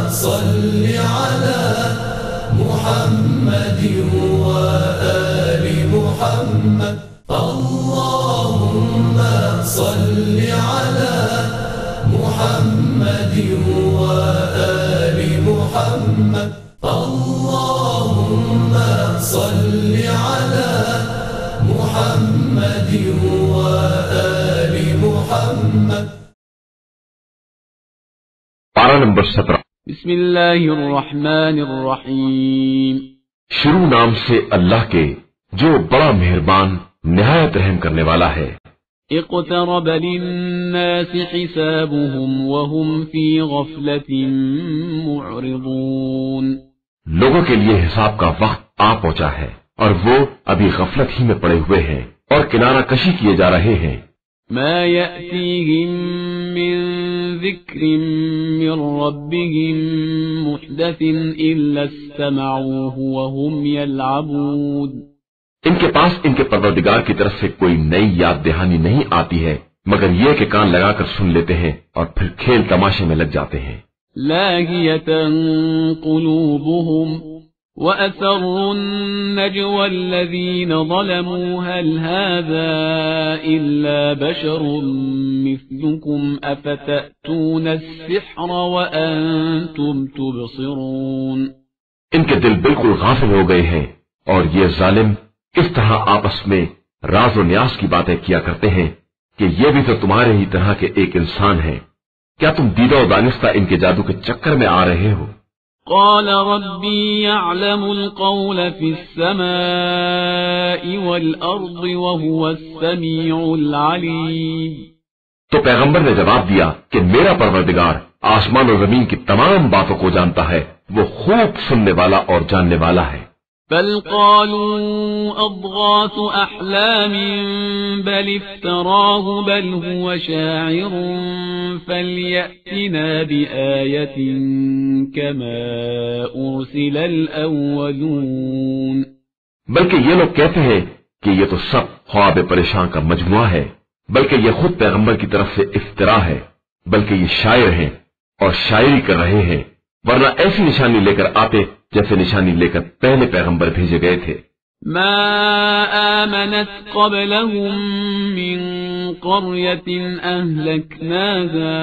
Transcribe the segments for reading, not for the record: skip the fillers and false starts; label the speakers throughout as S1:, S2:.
S1: صل على محمد وآل محمد اللهم صل على محمد وآل محمد اللهم صل على محمد وآل محمد.
S2: پارہ نمبر 17.
S3: بسم اللہ الرحمن الرحیم.
S2: شروع نام سے اللہ کے جو بڑا مہربان نہایت رحم کرنے والا ہے.
S3: اقترب للناس حسابهم وهم في غفلة معرضون.
S2: لوگوں کے لیے حساب کا وقت آ پہنچا ہے اور وہ ابھی غفلت ہی میں پڑے ہوئے ہیں اور کنارہ کشی کیے جا رہے ہیں.
S3: ما يأتيهم من ذكر من ربهم محدث إلا استمعوه وهم يلعبون.
S2: ان کے پاس ان کے پروردگار کی طرف سے کوئی نئی یاد دہانی نہیں آتی ہے مگر یہ کہ کان لگا کر سن لیتے ہیں اور پھر کھیل تماشے میں لگ جاتے ہیں.
S3: لاهية قلوبهم وأسروا النجوى الذين ظلموا هل هذا إلا بشر مثلكم أفتأتون السحر وأنتم تبصرون.
S2: ان کے دل بالکل غافل ہو گئے ہیں اور یہ ظالم اس طرح آپس میں راز و نیاز کی باتیں کیا کرتے ہیں کہ یہ بھی تو تمہارے ہی طرح کے ایک انسان ہیں. کیا تم دیدہ و دانستہ ان کے جادو کے چکر میں آ رہے ہو؟
S3: قال ربي يعلم القول في السماء والأرض وهو السميع العليم.
S2: تو پیغمبر نے جواب دیا کہ میرا پروردگار آسمان و زمین کی تمام باتوں کو جانتا ہے، وہ خوب سننے والا اور جاننے والا ہے.
S3: بل قالوا أضغاث أحلام بل افتراه بل هو شاعر فليأتنا بآية كما أرسل الأولون.
S2: بلکہ یہ لوگ کہتے ہیں کہ یہ تو سب خواب پریشان کا مجموعہ ہے، بلکہ یہ خود پیغمبر کی طرف سے افترا ہے، بلکہ یہ شاعر ہیں اور شاعری کر رہے ہیں، ورنہ ایسی نشانی لے کر آتے جیسے نشانی لے کر پہلے پیغمبر بھیجے گئے تھے.
S3: ما آمنت قبلهم من قرية أهلكناها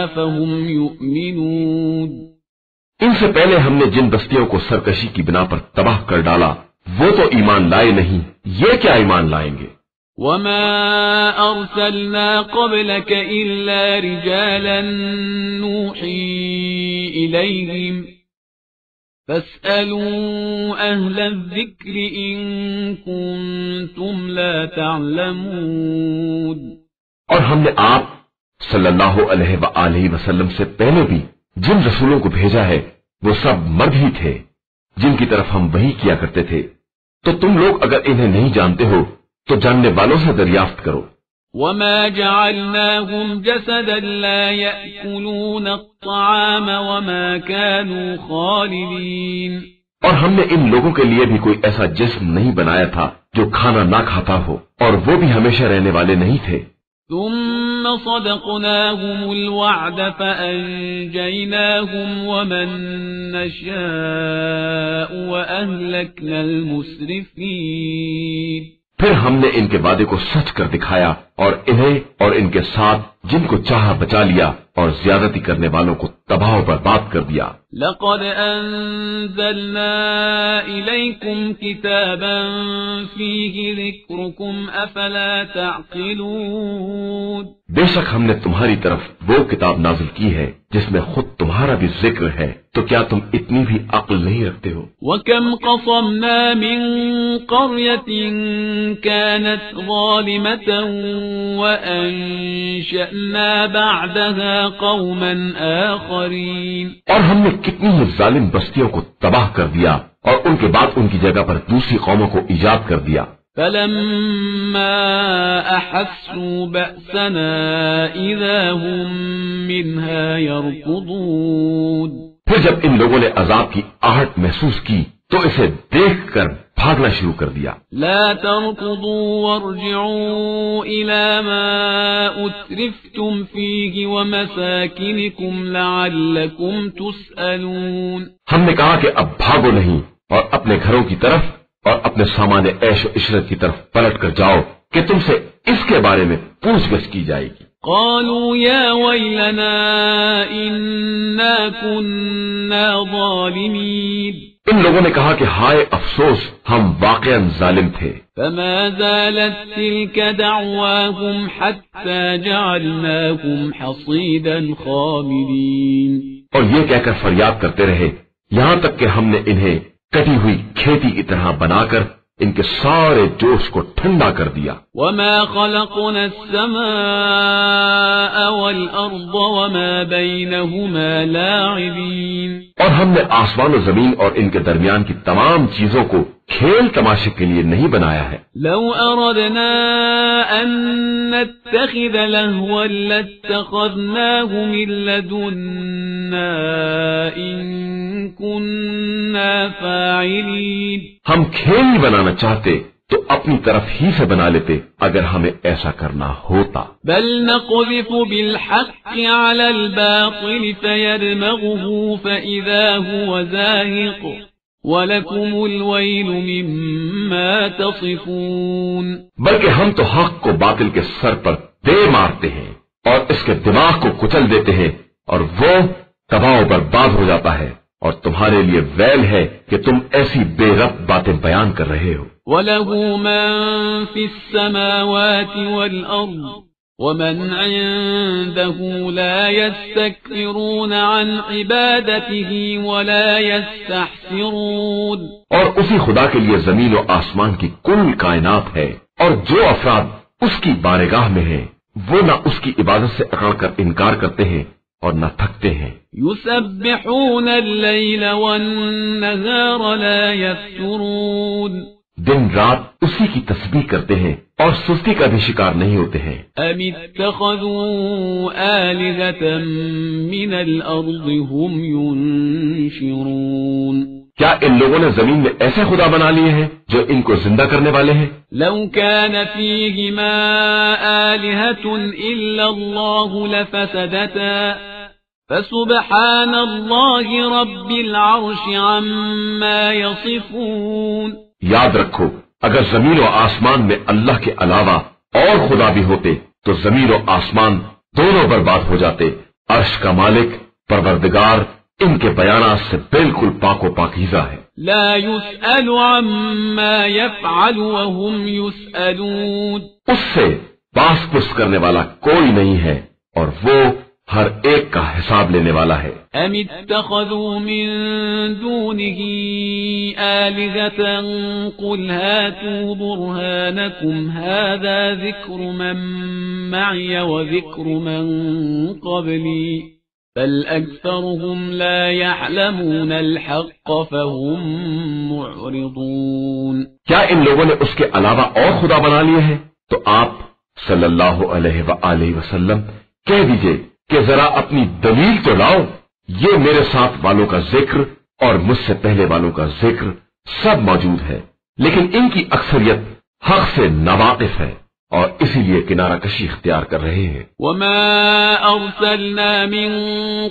S3: أفهم يؤمنون.
S2: ان سے پہلے ہم نے جن بستیوں کو سرکشی کی بنا پر تباہ کر ڈالا وہ تو ایمان لائے نہیں، یہ کیا ایمان لائیں گے؟
S3: وما أرسلنا قبلك إلا رجالا نوحي إليهم فاسألوا أهل الذكر إن كنتم لا تعلمون.
S2: اور ہم نے آپ صلی اللہ علیہ وآلہ وسلم سے پہلے بھی جن رسولوں کو بھیجا ہے وہ سب مرد ہی تھے جن کی طرف ہم وحی کیا کرتے تھے، تو تم لوگ اگر انہیں نہیں جانتے ہو تو جاننے والوں سے دریافت کرو.
S3: وما جعلناهم جسدا لا يأكلون الطعام وما كانوا خالدين.
S2: اور ہم نے ان لوگوں کے لیے بھی کوئی ایسا جسم نہیں بنایا تھا جو کھانا نہ کھاتا ہو، اور وہ بھی ہمیشہ رہنے والے نہیں تھے.
S3: ثم صدقناهم الوعد فأنجيناهم ومن نشاء وأهلكنا المسرفين.
S2: پھر ہم نے ان کے وعدے کو سچ کر دکھایا اور انہیں اور ان کے ساتھ جن کو چاہا بچا لیا اور زیادتی کرنے والوں کو تباہ و برباد کر دیا.
S3: لقد أنزلنا إليكم كتابا فيه ذكركم أفلا تعقلون.
S2: بے شک ہم نے تمہاری طرف وہ کتاب نازل کی ہے جس میں خود تمہارا بھی ذکر ہے، تو کیا تم اتنی بھی عقل نہیں رکھتے ہو؟
S3: وَكَمْ قَصَمْنَا مِنْ قَرْيَةٍ كَانَتْ ظَالِمَةً وَأَنشَأْنَا بَعْدَهَا قَوْمًا آخَرِينَ.
S2: اور ہم نے کتنی ہی ظالم بستیوں کو تباہ کر دیا اور ان کے بعد ان کی جگہ پر دوسری قوموں کو ایجاد کر دیا.
S3: فَلَمَّا أَحَسُّوا بَأْسَنَا إِذَا هُمْ مِنْهَا يَرْكُضُونَ.
S2: پھر جب ان لوگوں نے عذاب کی آہٹ محسوس کی تو اسے دیکھ کر بھاگنا شروع کر دیا۔
S3: لا تركضوا وارجعوا إلى ما أترفتم فيه ومساكنكم لعلكم تسألون۔
S2: ہم نے کہا کہ اب بھاگو نہیں اور اپنے گھروں کی طرف اور اپنے سامان عیش و عشرت کی طرف پلٹ کر جاؤ کہ تم سے اس کے بارے میں پوچھ گچھ کی جائے گی۔
S3: قالوا يا ويلنا إنا كنا ظالمين۔
S2: ان لوگوں نے کہا کہ ہائے افسوس، ہم واقعاً ظالم تھے۔
S3: فما زالت تلك دعواهم حتى جعلناهم حصيدا خامدين۔
S2: اور یہ کہہ کر فریاد کرتے رہے یہاں تک کہ ہم نے انہیں کٹی ہوئی کھیتی کی طرح بنا کر ان کے سارے جوش کو ٹھنڈا کر دیا۔
S3: وما خلقنا السماء والأرض وما بينهما لاعبين۔
S2: اور ہم نے آسمان و زمین اور ان کے درمیان کی تمام چیزوں کو کھیل تماشے کے لیے نہیں بنایا ہے۔
S3: لو أردنا أن نتخذ لهوا لاتخذناه من لدنا إن كنا فاعلين۔
S2: ہم کھیل ہی بنانا چاہتے تو اپنی طرف ہی سے بنا لیتے اگر ہمیں ایسا کرنا ہوتا۔
S3: بل نقذف بالحق على الباطل فيدمغه فإذا هو زاهق وَلَكُمُ الْوَيْلُ مِمَّا تَصِفُونَ۔
S2: بلکہ ہم تو حق کو باطل کے سر پر دے مارتے ہیں اور اس کے دماغ کو کچل دیتے ہیں اور وہ تباہ و برباد ہو جاتا ہے، اور تمہارے لیے ویل ہے کہ تم ایسی بے ربط باتیں بیان کر رہے ہو۔
S3: وَلَهُ مَن فِي السَّمَاوَاتِ وَالْأَرْضِ وَمَنْ عِندَهُ لَا يَسْتَكْبِرُونَ عَنْ عِبَادَتِهِ وَلَا يَسْتَحْسِرُونَ۔
S2: اور اسی خدا کے لیے زمین و آسمان کی کل کائنات ہے، اور جو افراد اس کی بارگاہ میں ہیں وہ نہ اس کی عبادت سے اکڑ کر انکار کرتے ہیں اور نہ تھکتے ہیں۔
S3: يُسَبِّحُونَ اللَّيْلَ وَالنَّهَارَ لَا يَفْتُرُونَ۔
S2: دن رات اسی کی تسبیح کرتے ہیں اور سستی کا بھی شکار نہیں ہوتے ہیں۔
S3: أَمِ اتَّخَذُوا آلِهَةً مِّنَ الْأَرْضِ هُمْ يُنشِرُونَ۔
S2: کیا ان لوگوں نے زمین میں ایسے خدا بنا لیے ہیں جو ان کو زندہ کرنے والے ہیں؟
S3: لو كان فيهما آلهة إلا الله لفسدتا فسبحان الله رب العرش عما يصفون۔
S2: یاد رکھو اگر زمین و آسمان میں اللہ کے علاوہ اور خدا بھی ہوتے تو زمین و آسمان دونوں برباد ہو جاتے۔ عرش کا مالک پروردگار ان کے بیانات سے بالکل پاک و پاکیزہ ہے۔
S3: لا يسأل عما يفعل وهم يسألون۔
S2: اس سے باس پرس کرنے والا کوئی نہیں ہے اور وہ ہر ایک کا حساب لینے والا ہے۔
S3: أم اتخذوا من دونه آلهة قل هاتوا برهانكم هذا ذكر من معي وذكر من قبلي بل أكثرهم لا يعلمون الحق فهم معرضون۔
S2: کیا ان لوگوں نے اس کے علاوہ اور خدا بنا لیے ہیں؟ تو آپ صلی اللہ علیہ وآلہ وسلم کہہ دیجئے کہ ذرا اپنی دلیل تو لاؤ۔ یہ میرے ساتھ والوں کا ذکر اور مجھ سے پہلے والوں کا ذکر سب موجود ہے، لیکن ان کی اکثریت حق سے ناواقف ہے اور اسی لیے کنارہ کشی اختیار کر رہے ہیں۔
S3: وما أرسلنا من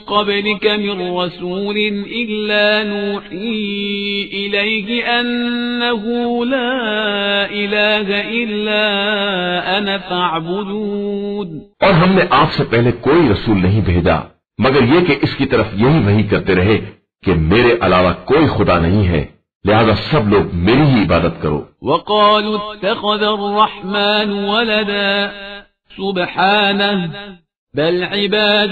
S3: قبلك من رسول إلا نوحي إليه أنه لا إله إلا أنا فاعبدون۔
S2: اور ہم نے آپ سے پہلے کوئی رسول نہیں بھیجا مگر یہ کہ اس کی طرف یہی وحی کرتے رہے کہ میرے علاوہ کوئی خدا نہیں ہے، لہذا سب لوگ میری ہی عبادت کرو۔
S3: وقالوا اتخذ الرحمن ولدا سبحانه بل عباد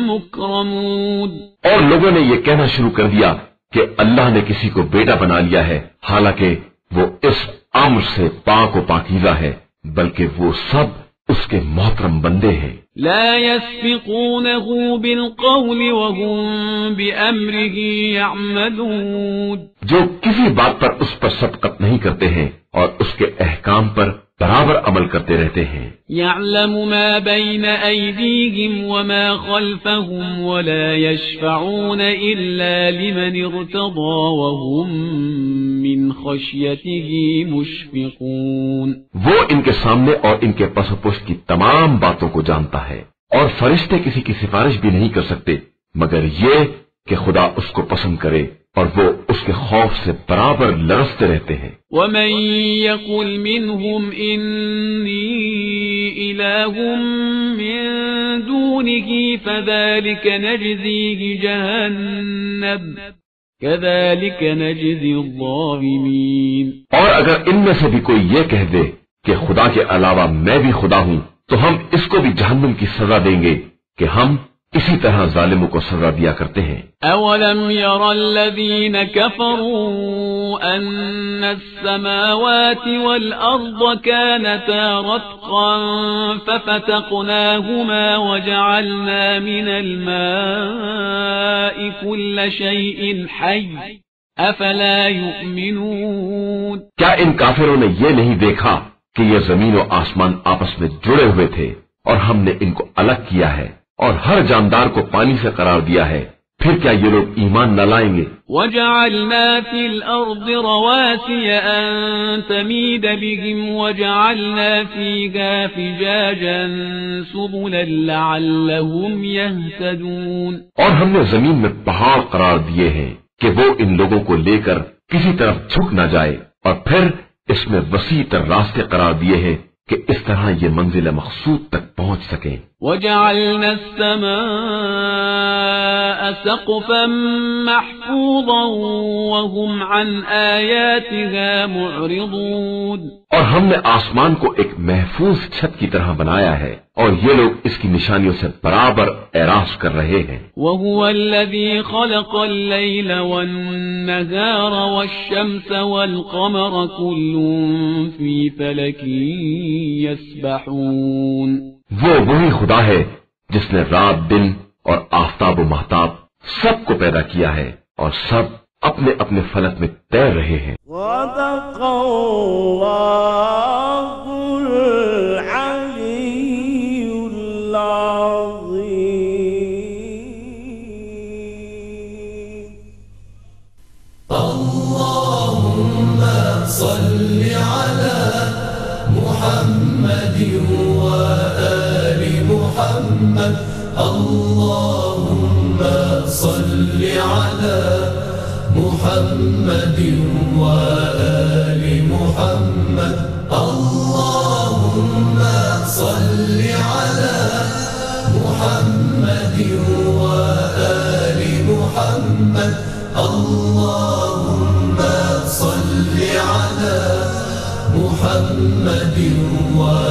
S3: مكرمون۔
S2: اور لوگوں نے یہ کہنا شروع کر دیا کہ اللہ نے کسی کو بیٹا بنا لیا ہے، حالانکہ وہ اس امر سے پاک و پاکیزہ ہے، بلکہ وہ سب اس کے محترم بندے ہیں۔
S3: لا يسبقونه بالقول وهم بأمره يعملون۔
S2: جو کسی بات پر اس پر سبقت نہیں کرتے ہیں اور اس کے احکام پر برابر عمل کرتے رہتے ہیں۔
S3: يعلم ما بين أيديهم وما خلفهم ولا يشفعون إلا لمن ارتضى وهم من خشيته مشفقون۔
S2: وہ ان کے سامنے اور ان کے پس و پشت کی تمام باتوں کو جانتا ہے، اور فرشتے کسی کی سفارش بھی نہیں کر سکتے مگر یہ کہ خدا اس کو پسند کرے، اور وہ اس کے خوف سے برابر لرزتے رہتے ہیں۔
S3: ومن يقل منهم إني إله من دونه فذلك نجزيه جهنم كذلك نجزي الظالمين۔
S2: اور اگر ان میں سے بھی کوئی یہ کہہ دے کہ خدا کے علاوہ میں بھی خدا ہوں تو ہم اس کو بھی جہنم کی سزا دیں گے کہ ہم اسی طرح ظالموں کو سزا دیا کرتے ہیں۔
S3: اولم ير الذين كفروا ان السماوات والارض كانتا رتقا ففتقناهما وجعلنا من الماء كل شيء حي افلا يؤمنون۔
S2: کیا ان کافروں نے یہ نہیں دیکھا کہ یہ زمین و آسمان آپس میں جڑے ہوئے تھے اور ہم نے ان کو الگ کیا ہے اور ہر جاندار کو پانی سے قرار دیا ہے، پھر کیا یہ لوگ ایمان نہ لائیں گے؟
S3: وَجَعَلْنَا فِي الْأَرْضِ رَوَاسِيَ أَن تَمِيدَ بِهِمْ وَجَعَلْنَا فِيهَا فِجَاجًا سُبُلًا لَعَلَّهُمْ يَهْتَدُونَ۔
S2: اور ہم نے زمین میں پہاڑ قرار دیے ہیں کہ وہ ان لوگوں کو لے کر کسی طرف جھک نہ جائے، اور پھر اس میں وسیع تر راستے قرار دیے ہیں کہ اس طرح یہ منزل مقصود تک پہنچ سکیں۔
S3: وَجَعَلْنَا السَّمَاءَ سَقْفًا مَحْفُوظًا وَهُمْ عَنْ آيَاتِهَا مُعْرِضُونَ۔
S2: اور ہم نے آسمان کو ایک محفوظ چھت کی طرح بنایا ہے اور یہ لوگ اس کی نشانیوں سے برابر اعراض کر رہے ہیں۔
S3: وَهُوَ الَّذِي خَلَقَ اللَّيْلَ وَالنَّهَارَ وَالشَّمْسَ وَالْقَمَرَ كُلٌّ فِي فَلَكٍ يَسْبَحُونَ۔
S2: وہ وہی خدا ہے جس نے رات دن اور آفتاب و مہتاب سب کو پیدا کیا ہے اور سب اپنے اپنے فلک میں تیر رہے ہیں۔
S4: صدق اللہ العلی العظیم۔
S1: اللهم صل على محمد وآل محمد۔ اللهم صل على محمد وآل محمد۔ اللهم صل على محمد وآل محمد۔ اللهم صل على محمد وآل